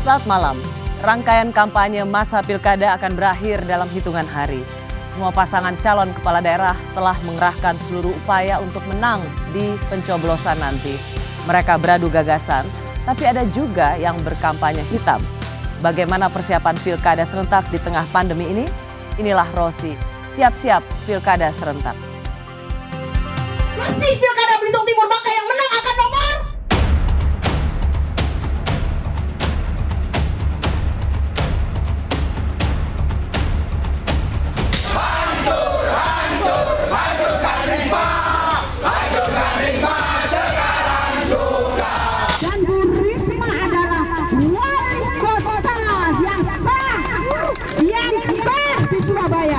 Selamat malam. Rangkaian kampanye masa pilkada akan berakhir dalam hitungan hari. Semua pasangan calon kepala daerah telah mengerahkan seluruh upaya untuk menang di pencoblosan nanti. Mereka beradu gagasan, tapi ada juga yang berkampanye hitam. Bagaimana persiapan pilkada serentak di tengah pandemi ini? Inilah Rosi, siap-siap pilkada serentak. Masih pilkada Belitung Timur, maka yang menang akan nomor dan Bu Risma adalah wali kota yang sah di Surabaya.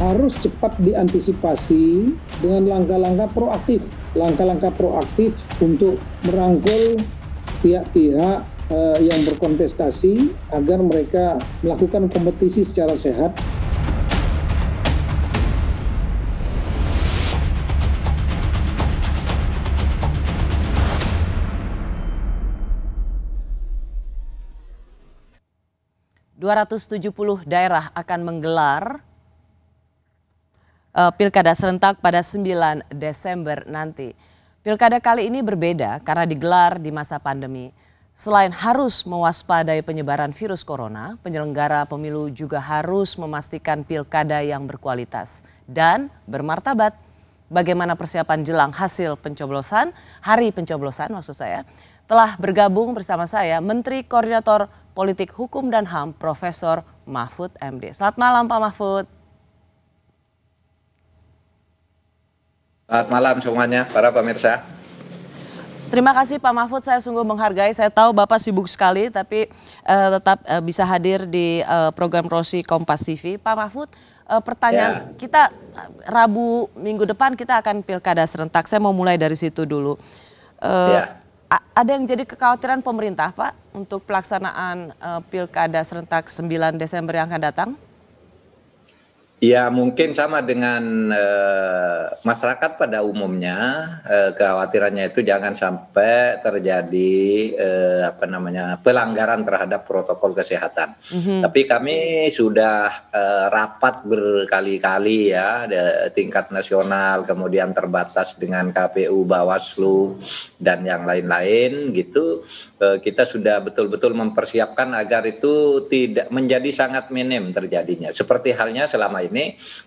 Harus cepat diantisipasi dengan langkah-langkah proaktif untuk merangkul pihak-pihak yang berkontestasi agar mereka melakukan kompetisi secara sehat. ...270 daerah akan menggelar pilkada serentak pada 9 Desember nanti. Pilkada kali ini berbeda karena digelar di masa pandemi. Selain harus mewaspadai penyebaran virus corona, penyelenggara pemilu juga harus memastikan pilkada yang berkualitas dan bermartabat. Bagaimana persiapan jelang hasil pencoblosan, hari pencoblosan maksud saya, telah bergabung bersama saya Menteri Koordinator Politik Hukum dan HAM Profesor Mahfud MD. Selamat malam Pak Mahfud. Selamat malam semuanya, para pemirsa. Terima kasih Pak Mahfud, saya sungguh menghargai. Saya tahu Bapak sibuk sekali, tapi tetap bisa hadir di program Rosi Kompas TV. Pak Mahfud, pertanyaan kita Rabu minggu depan kita akan pilkada serentak. Saya mau mulai dari situ dulu. Ada yang jadi kekhawatiran pemerintah Pak untuk pelaksanaan pilkada serentak 9 Desember yang akan datang? Ya mungkin sama dengan masyarakat pada umumnya, kekhawatirannya itu jangan sampai terjadi pelanggaran terhadap protokol kesehatan. Tapi kami sudah rapat berkali-kali ya, tingkat nasional, kemudian terbatas dengan KPU, Bawaslu dan yang lain-lain gitu. Kita sudah betul-betul mempersiapkan agar itu tidak menjadi sangat minim terjadinya. Seperti halnya selama ini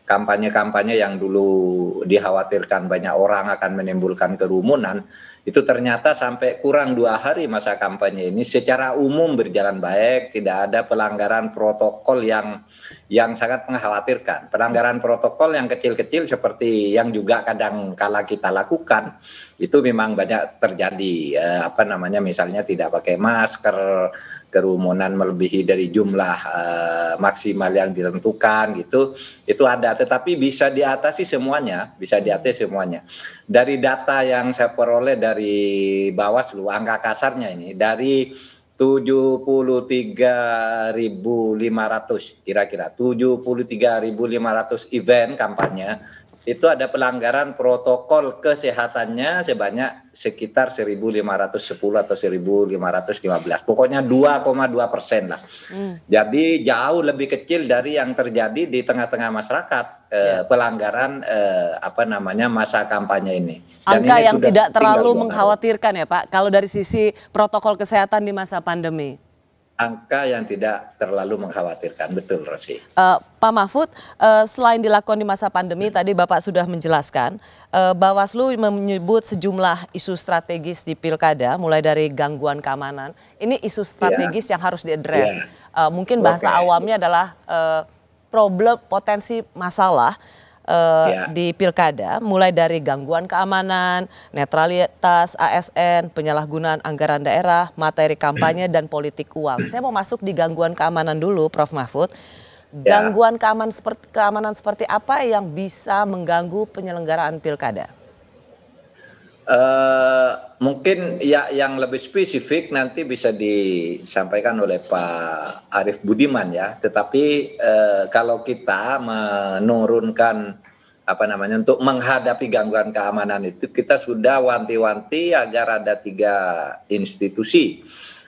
kampanye-kampanye yang dulu dikhawatirkan banyak orang akan menimbulkan kerumunan, itu ternyata sampai kurang 2 hari masa kampanye ini secara umum berjalan baik, tidak ada pelanggaran protokol yang sangat mengkhawatirkan. Pelanggaran protokol yang kecil-kecil seperti yang juga kadang kala kita lakukan itu memang banyak terjadi, misalnya tidak pakai masker, kerumunan melebihi dari jumlah maksimal yang ditentukan gitu, itu ada, tetapi bisa diatasi semuanya, Dari data yang saya peroleh dari Bawaslu, angka kasarnya ini dari 73.500 kira-kira 73.500 event kampanye, itu ada pelanggaran protokol kesehatannya sebanyak sekitar 1.510 atau 1.515. Pokoknya 2,2% lah. Jadi jauh lebih kecil dari yang terjadi di tengah-tengah masyarakat pelanggaran masa kampanye ini. Dan angka ini yang tidak terlalu 2 hari. mengkhawatirkan ya Pak, kalau dari sisi protokol kesehatan di masa pandemi. Angka yang tidak terlalu mengkhawatirkan, betul Rosi. Pak Mahfud, selain dilakukan di masa pandemi, tadi Bapak sudah menjelaskan, Bawaslu menyebut sejumlah isu strategis di pilkada, mulai dari gangguan keamanan. Ini isu strategis yang harus diadres. Mungkin bahasa awamnya adalah problem potensi masalah di pilkada, mulai dari gangguan keamanan, netralitas ASN, penyalahgunaan anggaran daerah, materi kampanye, dan politik uang. Saya mau masuk di gangguan keamanan dulu, Prof. Mahfud. Gangguan keamanan seperti apa yang bisa mengganggu penyelenggaraan pilkada? Mungkin ya yang lebih spesifik nanti bisa disampaikan oleh Pak Arief Budiman ya. Tetapi kalau kita menurunkan untuk menghadapi gangguan keamanan itu, kita sudah wanti-wanti agar ada 3 institusi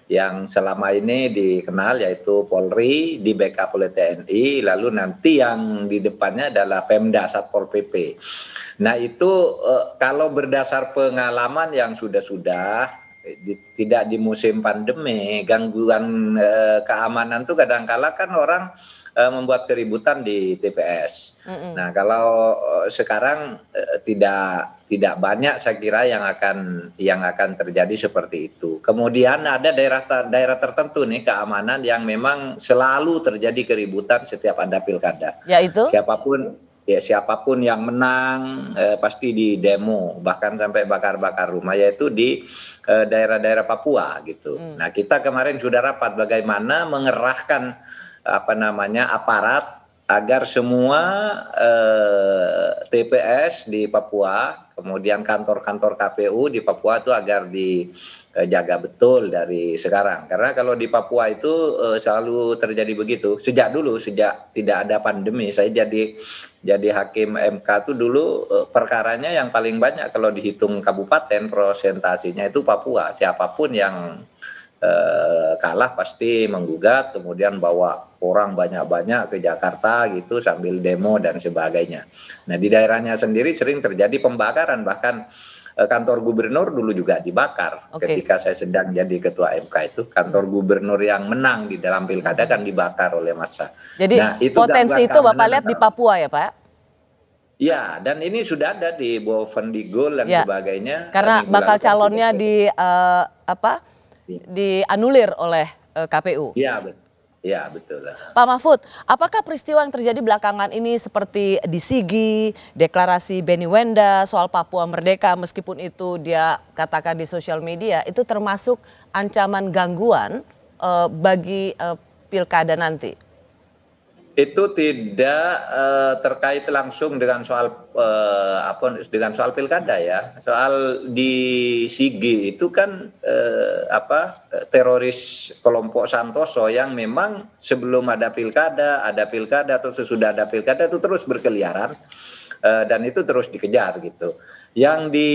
yang selama ini dikenal yaitu Polri, di backup oleh TNI, lalu nanti yang di depannya adalah Pemda Satpol PP. Nah itu kalau berdasar pengalaman yang sudah-sudah, tidak di musim pandemi, gangguan keamanan tuh kadang-kala kan orang membuat keributan di TPS. Nah kalau sekarang tidak banyak saya kira yang akan terjadi seperti itu. Kemudian ada daerah tertentu nih keamanan yang memang selalu terjadi keributan setiap ada pilkada. Yaitu? Siapapun yang menang pasti di demo, bahkan sampai bakar-bakar rumah, yaitu di daerah-daerah Papua gitu. Nah kita kemarin sudah rapat bagaimana mengerahkan aparat agar semua TPS di Papua, kemudian kantor-kantor KPU di Papua itu agar dijaga betul dari sekarang. Karena kalau di Papua itu selalu terjadi begitu. Sejak tidak ada pandemi, saya jadi hakim MK itu dulu perkaranya yang paling banyak kalau dihitung kabupaten prosentasinya itu Papua. Siapapun yang kalah pasti menggugat, kemudian bawa orang banyak-banyak ke Jakarta gitu sambil demo dan sebagainya. Nah di daerahnya sendiri sering terjadi pembakaran, bahkan kantor gubernur dulu juga dibakar. Ketika saya sedang jadi ketua MK itu kantor gubernur yang menang di dalam pilkada kan dibakar oleh massa. Jadi nah, itu potensi itu Bapak lihat di Papua ya Pak? Ya, dan ini sudah ada di Bovendigul dan sebagainya. Karena bakal calonnya dianulir oleh KPU. Iya betul. Pak Mahfud, apakah peristiwa yang terjadi belakangan ini seperti di Sigi, deklarasi Benny Wenda soal Papua Merdeka, meskipun itu dia katakan di sosial media, itu termasuk ancaman gangguan bagi pilkada nanti? Itu tidak terkait langsung dengan soal pilkada ya. Soal di Sigi itu kan teroris kelompok Santoso yang memang sebelum ada pilkada atau sesudah ada pilkada itu terus berkeliaran dan itu terus dikejar gitu. Yang di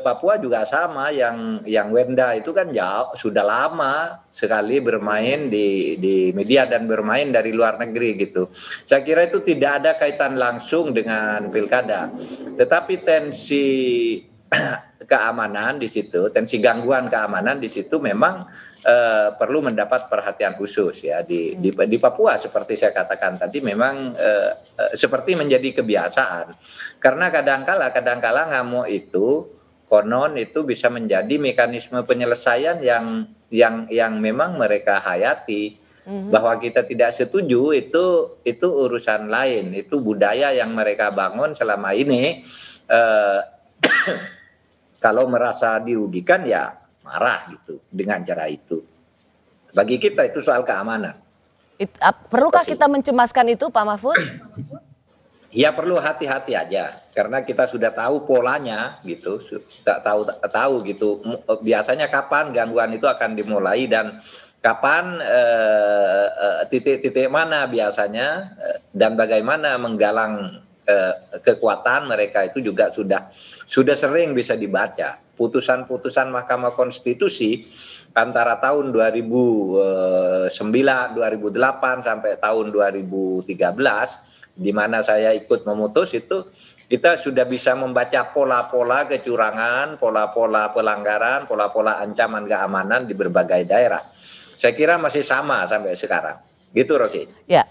Papua juga sama, yang Wenda itu kan sudah lama sekali bermain di media dan bermain dari luar negeri gitu. Saya kira itu tidak ada kaitan langsung dengan pilkada. Tetapi tensi keamanan di situ, tensi gangguan keamanan di situ memang perlu mendapat perhatian khusus ya di Papua. Seperti saya katakan tadi memang seperti menjadi kebiasaan, karena kadangkala ngamuk itu konon itu bisa menjadi mekanisme penyelesaian yang memang mereka hayati. Bahwa kita tidak setuju itu urusan lain, itu budaya yang mereka bangun selama ini. Kalau merasa dirugikan ya marah gitu dengan cara itu. Bagi kita itu soal keamanan. Perlukah kita mencemaskan itu Pak Mahfud? Ya perlu hati-hati aja, karena kita sudah tahu polanya gitu, tahu gitu. Biasanya kapan gangguan itu akan dimulai dan kapan titik-titik mana biasanya dan bagaimana menggalang kekuatan mereka itu juga sudah sering bisa dibaca. Putusan-putusan Mahkamah Konstitusi antara tahun 2009, 2008 sampai tahun 2013 di mana saya ikut memutus itu, kita sudah bisa membaca pola-pola kecurangan, pola-pola pelanggaran, pola-pola ancaman keamanan di berbagai daerah. Saya kira masih sama sampai sekarang. Gitu Rosi. Ya,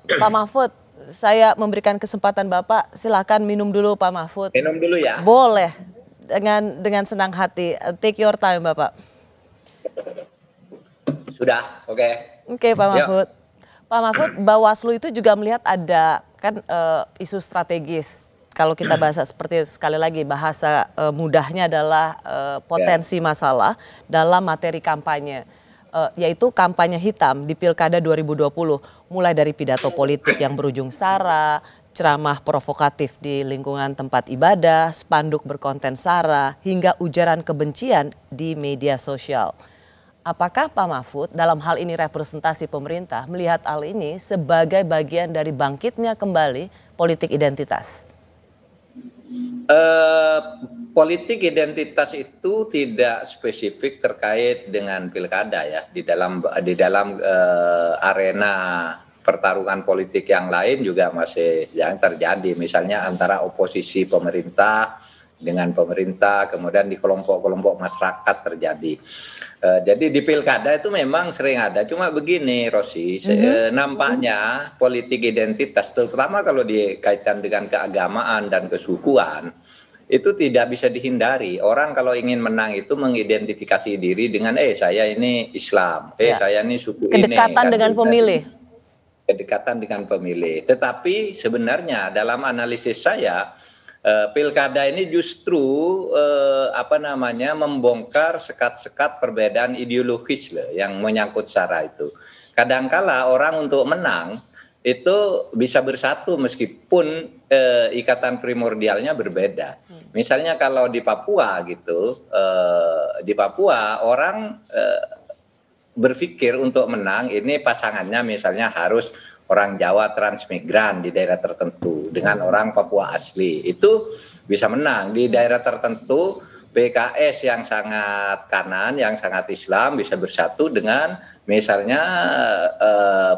Pak Mahfud, saya memberikan kesempatan Bapak, silakan minum dulu Pak Mahfud. Minum dulu ya. Boleh, dengan senang hati. Take your time Bapak. Sudah, oke. Oke Pak Mahfud. Pak Mahfud, Bawaslu itu juga melihat ada kan isu strategis. Kalau kita bahasa seperti sekali lagi bahasa mudahnya adalah potensi masalah dalam materi kampanye. Yaitu kampanye hitam di Pilkada 2020. Mulai dari pidato politik yang berujung sara, ceramah provokatif di lingkungan tempat ibadah, spanduk berkonten sara, hingga ujaran kebencian di media sosial. Apakah Pak Mahfud dalam hal ini representasi pemerintah melihat hal ini sebagai bagian dari bangkitnya kembali politik identitas? Eh, Politik identitas itu tidak spesifik terkait dengan pilkada ya. Di dalam arena pertarungan politik yang lain juga masih yang terjadi. Misalnya antara oposisi pemerintah dengan pemerintah, kemudian di kelompok-kelompok masyarakat terjadi. Jadi di pilkada itu memang sering ada. Cuma begini, Rosi, nampaknya politik identitas, terutama kalau dikaitkan dengan keagamaan dan kesukuan, itu tidak bisa dihindari. Orang kalau ingin menang itu mengidentifikasi diri dengan saya ini Islam, saya ini suku ini. Kedekatan dengan pemilih. Kedekatan dengan pemilih. Tetapi sebenarnya dalam analisis saya, pilkada ini justru membongkar sekat-sekat perbedaan ideologis loh yang menyangkut sara itu. Kadangkala orang untuk menang itu bisa bersatu meskipun ikatan primordialnya berbeda. Misalnya kalau di Papua gitu, di Papua orang berpikir untuk menang ini pasangannya misalnya harus orang Jawa transmigran di daerah tertentu dengan orang Papua asli, itu bisa menang. Di daerah tertentu PKS yang sangat kanan, yang sangat Islam bisa bersatu dengan misalnya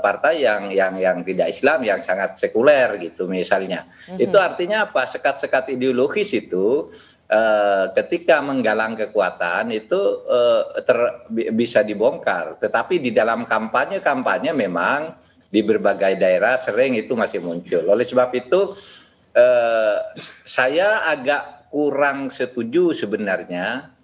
partai yang tidak Islam, yang sangat sekuler gitu misalnya. Itu artinya apa? Sekat-sekat ideologis itu ketika menggalang kekuatan itu bisa dibongkar. Tetapi di dalam kampanye memang di berbagai daerah sering itu masih muncul. Oleh sebab itu saya agak kurang setuju sebenarnya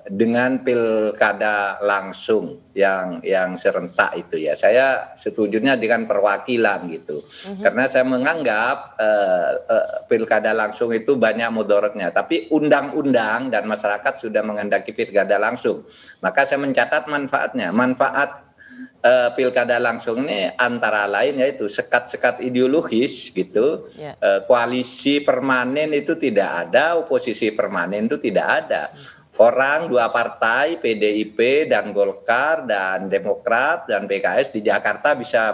dengan pilkada langsung yang serentak itu ya. Saya setujunya dengan perwakilan gitu. Karena saya menganggap pilkada langsung itu banyak mudaratnya. Tapi undang-undang dan masyarakat sudah menghendaki pilkada langsung. Maka saya mencatat manfaatnya. Manfaat pilkada langsung ini antara lain yaitu sekat-sekat ideologis gitu, koalisi permanen itu tidak ada, oposisi permanen itu tidak ada. Orang dua partai PDIP dan Golkar dan Demokrat dan PKS di Jakarta bisa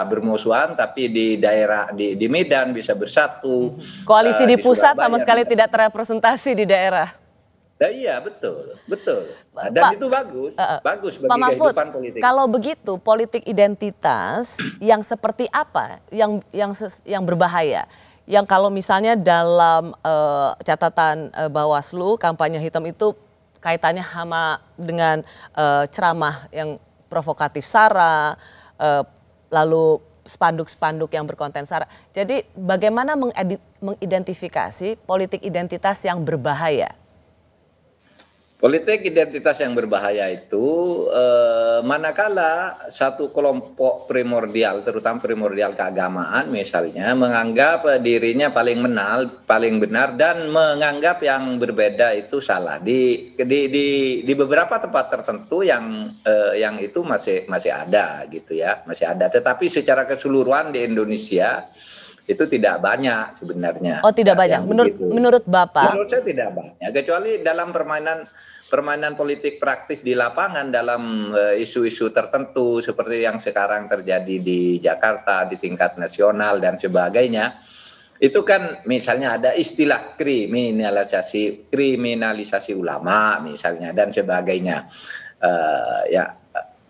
bermusuhan, tapi di daerah di Medan bisa bersatu. Koalisi di pusat Surabaya sama sekali tidak terrepresentasi di daerah. Iya betul. Dan itu bagus bagi Pak Mahfud, kehidupan politik. kalau begitu politik identitas yang seperti apa yang berbahaya? Yang kalau misalnya dalam catatan Bawaslu kampanye hitam itu kaitannya sama dengan ceramah yang provokatif sara, lalu spanduk-spanduk yang berkonten sara. Jadi bagaimana mengidentifikasi politik identitas yang berbahaya? Politik identitas yang berbahaya itu manakala satu kelompok primordial, terutama primordial keagamaan misalnya, menganggap dirinya paling benar dan menganggap yang berbeda itu salah. Di beberapa tempat tertentu yang itu masih ada gitu ya, masih ada. Tetapi secara keseluruhan di Indonesia itu tidak banyak sebenarnya. Oh, tidak banyak. Menurut Bapak? Menurut saya tidak banyak, kecuali dalam permainan politik praktis di lapangan dalam isu-isu tertentu seperti yang sekarang terjadi di Jakarta di tingkat nasional dan sebagainya. Itu kan misalnya ada istilah kriminalisasi ulama misalnya dan sebagainya.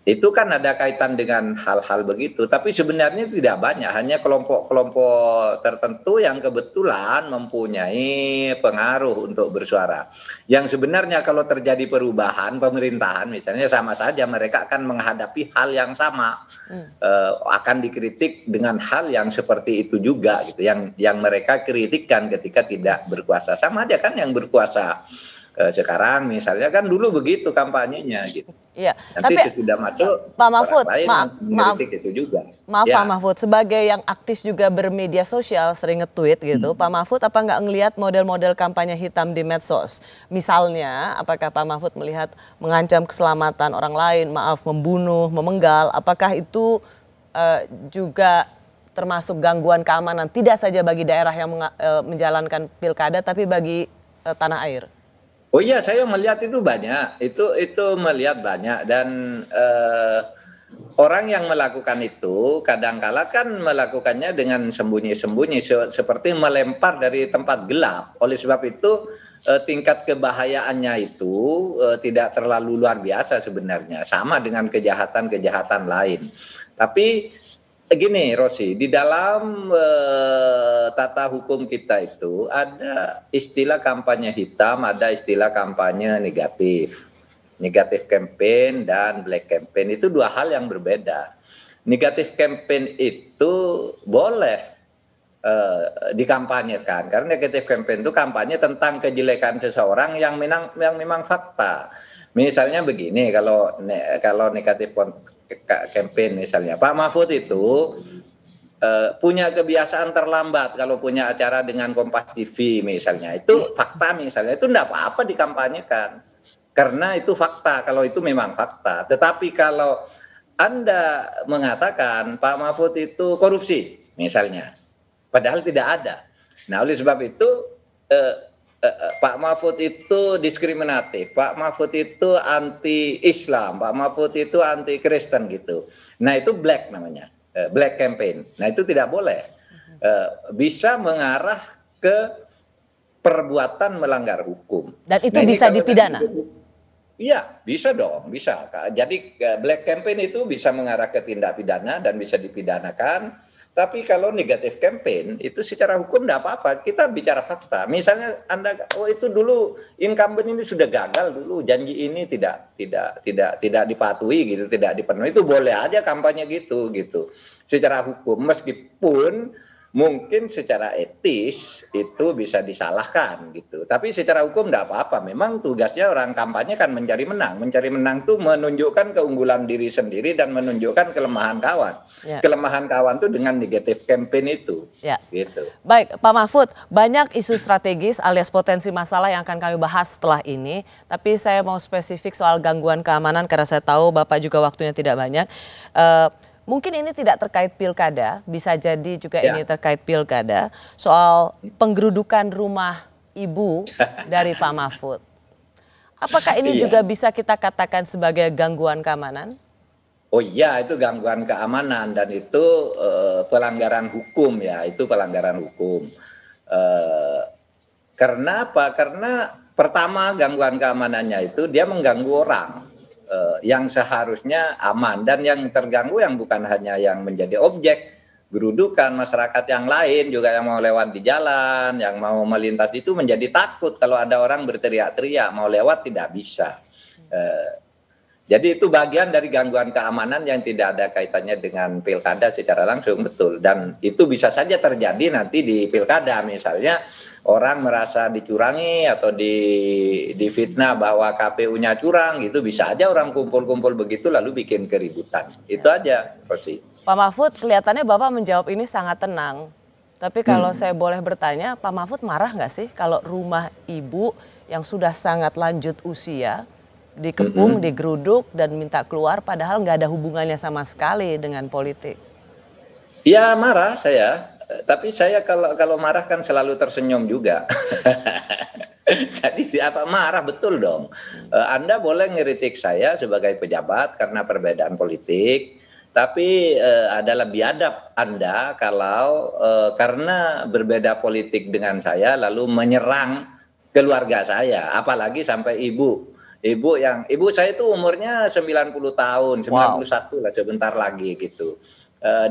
Itu kan ada kaitan dengan hal-hal begitu, tapi sebenarnya tidak banyak, hanya kelompok-kelompok tertentu yang kebetulan mempunyai pengaruh untuk bersuara. Yang sebenarnya kalau terjadi perubahan pemerintahan misalnya sama saja mereka akan menghadapi hal yang sama, akan dikritik dengan hal yang seperti itu juga gitu, yang mereka kritikkan ketika tidak berkuasa. Sama aja kan yang berkuasa sekarang misalnya kan dulu begitu kampanyenya gitu. Iya, nanti tapi sudah masuk Pak Mahfud, maaf itu juga. Maaf Ya. Pak Mahfud, sebagai yang aktif juga bermedia sosial sering nge-tweet gitu, Pak Mahfud apa nggak ngelihat model-model kampanye hitam di medsos? Misalnya, apakah Pak Mahfud melihat mengancam keselamatan orang lain, membunuh, memenggal, apakah itu juga termasuk gangguan keamanan tidak saja bagi daerah yang menjalankan pilkada tapi bagi tanah air? Oh iya, saya melihat itu banyak, itu melihat banyak dan orang yang melakukan itu kadangkala kan melakukannya dengan sembunyi-sembunyi seperti melempar dari tempat gelap. Oleh sebab itu tingkat kebahayaannya itu tidak terlalu luar biasa sebenarnya, sama dengan kejahatan-kejahatan lain. Tapi gini Rosi, di dalam tata hukum kita itu ada istilah kampanye hitam, ada istilah kampanye negatif. Negatif campaign dan black campaign itu dua hal yang berbeda. Negatif campaign itu boleh dikampanyekan, karena negatif campaign itu kampanye tentang kejelekan seseorang yang memang fakta. Misalnya begini, kalau negatif campaign misalnya, Pak Mahfud itu punya kebiasaan terlambat kalau punya acara dengan Kompas TV misalnya, itu fakta misalnya, itu enggak apa-apa dikampanyekan. Karena itu fakta, kalau itu memang fakta. Tetapi kalau Anda mengatakan Pak Mahfud itu korupsi, misalnya, padahal tidak ada. Nah, oleh sebab itu Pak Mahfud itu diskriminatif, Pak Mahfud itu anti-Islam, Pak Mahfud itu anti-Kristen gitu. Nah, itu black namanya, black campaign. Nah, itu tidak boleh. Bisa mengarah ke perbuatan melanggar hukum. Dan itu bisa dipidana? Iya, bisa dong, bisa. Jadi black campaign itu bisa mengarah ke tindak pidana dan bisa dipidanakan. Tapi kalau negatif campaign itu secara hukum tidak apa-apa. Kita bicara fakta. Misalnya Anda, oh itu dulu incumbent ini sudah gagal dulu, janji ini tidak dipatuhi gitu, tidak dipenuhi. Itu boleh aja kampanye gitu. Secara hukum, meskipun mungkin secara etis itu bisa disalahkan gitu. Tapi secara hukum tidak apa-apa. Memang tugasnya orang kampanye kan mencari menang. Mencari menang itu menunjukkan keunggulan diri sendiri dan menunjukkan kelemahan kawan. Ya. Kelemahan kawan itu dengan negatif campaign itu. Ya. Gitu. Baik, Pak Mahfud, banyak isu strategis alias potensi masalah yang akan kami bahas setelah ini. Tapi saya mau spesifik soal gangguan keamanan karena saya tahu Bapak juga waktunya tidak banyak. Mungkin ini tidak terkait pilkada, bisa jadi juga ini terkait pilkada, soal penggerudukan rumah ibu dari Pak Mahfud. Apakah ini juga bisa kita katakan sebagai gangguan keamanan? Oh iya, itu gangguan keamanan dan itu pelanggaran hukum ya, itu pelanggaran hukum. Karena apa? Karena pertama gangguan keamanannya itu dia mengganggu orang. Yang seharusnya aman, dan yang terganggu yang bukan hanya yang menjadi objek gerudukan, masyarakat yang lain juga yang mau lewat di jalan, yang mau melintas itu menjadi takut kalau ada orang berteriak-teriak, mau lewat tidak bisa. Jadi itu bagian dari gangguan keamanan yang tidak ada kaitannya dengan pilkada secara langsung, betul. Dan itu bisa saja terjadi nanti di pilkada, misalnya orang merasa dicurangi atau difitnah bahwa KPU-nya curang, gitu bisa aja orang kumpul-kumpul begitu lalu bikin keributan. Itu aja, Rosi. Pak Mahfud, kelihatannya Bapak menjawab ini sangat tenang. Tapi kalau saya boleh bertanya, Pak Mahfud marah nggak sih kalau rumah ibu yang sudah sangat lanjut usia dikepung, digeruduk dan minta keluar padahal nggak ada hubungannya sama sekali dengan politik? Ya marah saya. Tapi saya kalau marah kan selalu tersenyum juga. Jadi apa marah betul dong. Anda boleh ngeritik saya sebagai pejabat karena perbedaan politik, tapi adalah biadab Anda kalau karena berbeda politik dengan saya lalu menyerang keluarga saya, apalagi sampai ibu. Ibu saya itu umurnya 90 tahun, 91 lah sebentar lagi gitu.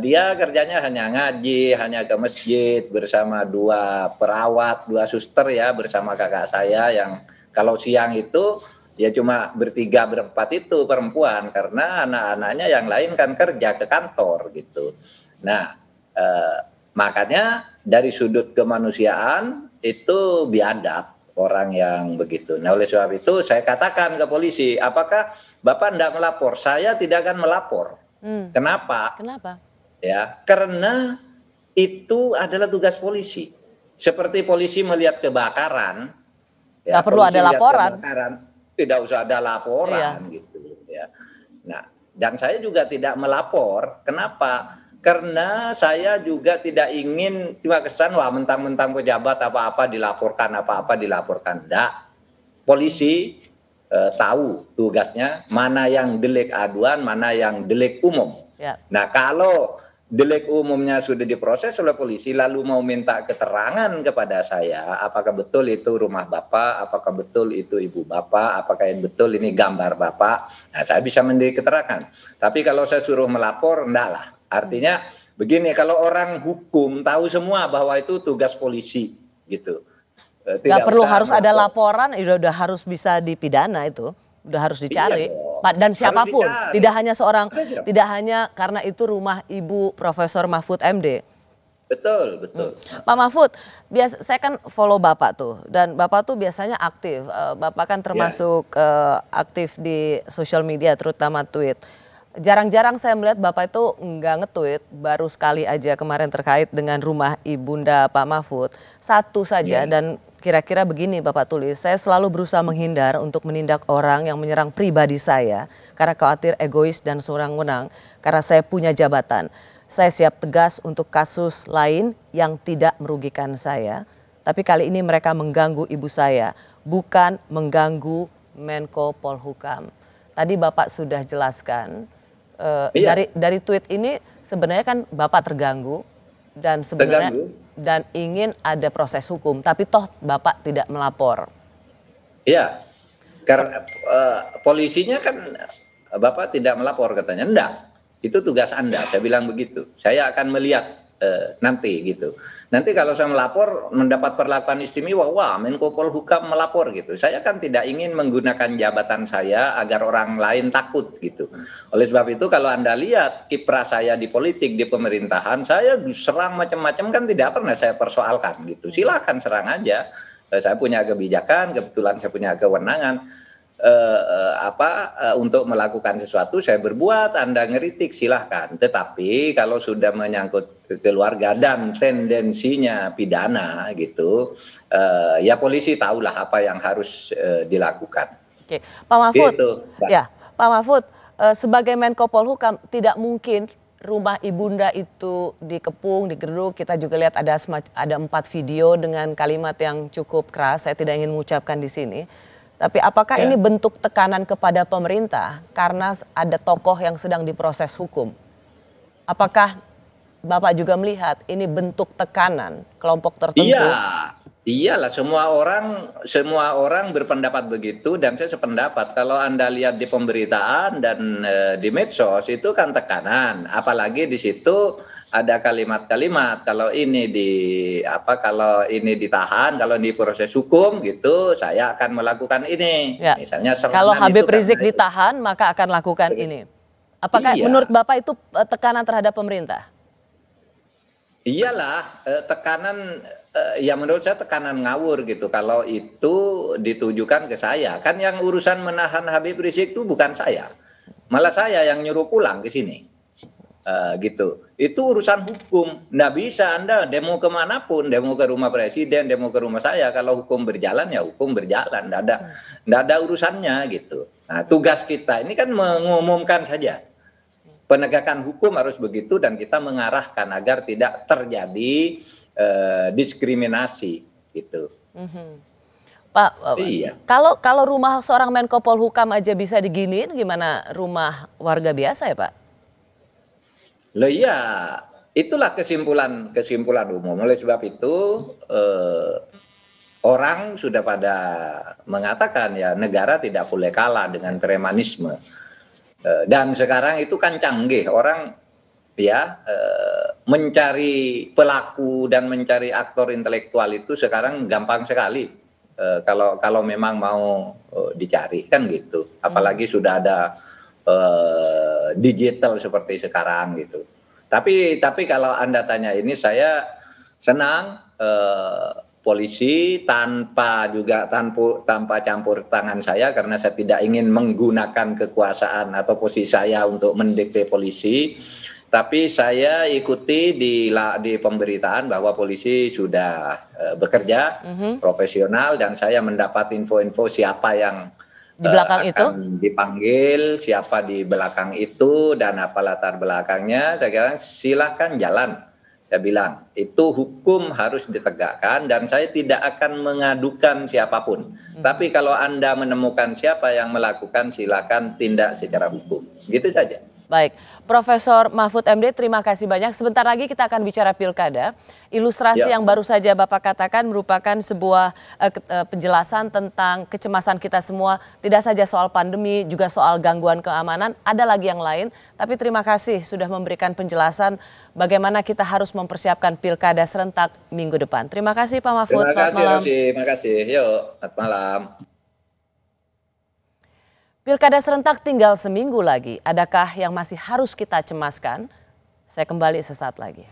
Dia kerjanya hanya ngaji, hanya ke masjid bersama dua perawat, dua suster ya, bersama kakak saya yang kalau siang itu ya cuma bertiga berempat itu perempuan karena anak-anaknya yang lain kan kerja ke kantor gitu. Nah makanya dari sudut kemanusiaan itu biadab orang yang begitu. Nah oleh sebab itu saya katakan ke polisi, apakah Bapak tidak melapor? Saya tidak akan melapor. Kenapa? Ya, karena itu adalah tugas polisi. Seperti polisi melihat kebakaran, nggak perlu ada laporan. Tidak usah ada laporan gitu. Ya. Nah, dan saya juga tidak melapor. Kenapa? Karena saya juga tidak ingin cuma kesan wah mentang-mentang pejabat apa-apa dilaporkan. Enggak. Polisi tahu tugasnya mana yang delik aduan, mana yang delik umum. Ya. Nah, kalau delik umumnya sudah diproses oleh polisi lalu mau minta keterangan kepada saya, apakah betul itu rumah Bapak, apakah betul itu ibu Bapak, apakah betul ini gambar Bapak, nah saya bisa memberi keterangan. Tapi kalau saya suruh melapor, enggak lah. Artinya begini, kalau orang hukum tahu semua bahwa itu tugas polisi gitu. Nggak perlu harus ada melapor. laporan, udah harus bisa dipidana itu. Udah harus dicari. Iya dong. Dan Harus siapapun, dicari. tidak hanya seorang, Iya. tidak hanya karena itu rumah Ibu Profesor Mahfud MD. Betul, betul. Pak Mahfud, saya kan follow Bapak tuh, dan Bapak tuh biasanya aktif. Bapak kan termasuk aktif di sosial media, terutama tweet. Jarang-jarang saya melihat Bapak itu nggak nge-tweet, baru sekali aja kemarin terkait dengan rumah Ibunda Pak Mahfud. Satu saja, dan kira-kira begini Bapak tulis, saya selalu berusaha menghindar untuk menindak orang yang menyerang pribadi saya karena khawatir egois dan sewenang-wenang karena saya punya jabatan. Saya siap tegas untuk kasus lain yang tidak merugikan saya. Tapi kali ini mereka mengganggu ibu saya, bukan mengganggu Menko Polhukam. Tadi Bapak sudah jelaskan, dari tweet ini sebenarnya kan Bapak terganggu dan sebenarnya dan ingin ada proses hukum, tapi toh Bapak tidak melapor. Iya, karena polisinya kan Bapak tidak melapor katanya. Enggak, itu tugas Anda, saya bilang begitu. Saya akan melihat nanti gitu. Nanti kalau saya melapor mendapat perlakuan istimewa, wah Menko Polhukam melapor gitu. Saya kan tidak ingin menggunakan jabatan saya agar orang lain takut gitu. Oleh sebab itu kalau Anda lihat kiprah saya di politik, di pemerintahan, saya diserang macam-macam kan tidak pernah saya persoalkan gitu. Silakan serang aja. Saya punya kebijakan, kebetulan saya punya kewenangan. Untuk melakukan sesuatu saya berbuat, Anda ngeritik silahkan. Tetapi kalau sudah menyangkut ke keluarga dan tendensinya pidana gitu, ya polisi tahulah apa yang harus dilakukan. Oke, Pak Mahfud, gitu, ya Pak Mahfud, sebagai Menko Polhukam tidak mungkin rumah ibunda itu dikepung, digeruduk. Kita juga lihat ada 4 video dengan kalimat yang cukup keras. Saya tidak ingin mengucapkan di sini. Tapi apakah ini bentuk tekanan kepada pemerintah karena ada tokoh yang sedang diproses hukum? Apakah Bapak juga melihat ini bentuk tekanan kelompok tertentu? Iya, iyalah semua orang berpendapat begitu dan saya sependapat. Kalau Anda lihat di pemberitaan dan di medsos itu kan tekanan, apalagi di situ ada kalimat-kalimat kalau ini ditahan, kalau di proses hukum gitu saya akan melakukan ini. Ya. Misalnya kalau Habib Rizik ditahan maka akan lakukan ini. Apakah menurut Bapak itu tekanan terhadap pemerintah? Iyalah, tekanan ya menurut saya tekanan ngawur gitu kalau itu ditujukan ke saya. Kan yang urusan menahan Habib Rizik itu bukan saya. Malah saya yang nyuruh pulang ke sini. Gitu. Itu urusan hukum. Nggak bisa Anda demo kemanapun, demo ke rumah presiden, demo ke rumah saya. Kalau hukum berjalan ya hukum berjalan. Nggak ada urusannya gitu. Nah tugas kita ini kan mengumumkan saja. Penegakan hukum harus begitu dan kita mengarahkan agar tidak terjadi diskriminasi gitu. Pak, iya. Kalau rumah seorang Menko Polhukam aja bisa diginiin, gimana rumah warga biasa ya Pak? Loh iya, itulah kesimpulan umum. Oleh sebab itu orang sudah pada mengatakan ya negara tidak boleh kalah dengan premanisme. Dan sekarang itu kan canggih, orang ya mencari pelaku dan mencari aktor intelektual itu sekarang gampang sekali. Kalau memang mau dicari kan gitu. Apalagi sudah ada digital seperti sekarang gitu. Tapi kalau Anda tanya ini saya senang polisi tanpa campur tangan saya karena saya tidak ingin menggunakan kekuasaan atau posisi saya untuk mendikte polisi. Tapi saya ikuti di pemberitaan bahwa polisi sudah bekerja profesional dan saya mendapat info-info siapa yang di belakang itu dipanggil, siapa di belakang itu dan apa latar belakangnya. Saya kira silakan jalan. saya bilang itu hukum harus ditegakkan dan saya tidak akan mengadukan siapapun. Tapi kalau Anda menemukan siapa yang melakukan, silakan tindak secara hukum. Gitu saja. Baik, Profesor Mahfud MD, terima kasih banyak. Sebentar lagi kita akan bicara pilkada. Ilustrasi yang baru saja Bapak katakan merupakan sebuah penjelasan tentang kecemasan kita semua. Tidak saja soal pandemi, juga soal gangguan keamanan. Ada lagi yang lain, tapi terima kasih sudah memberikan penjelasan bagaimana kita harus mempersiapkan pilkada serentak minggu depan. Terima kasih Pak Mahfud, selamat malam. Terima kasih, yuk, selamat malam. Pilkada serentak tinggal seminggu lagi. Adakah yang masih harus kita cemaskan? Saya kembali sesaat lagi.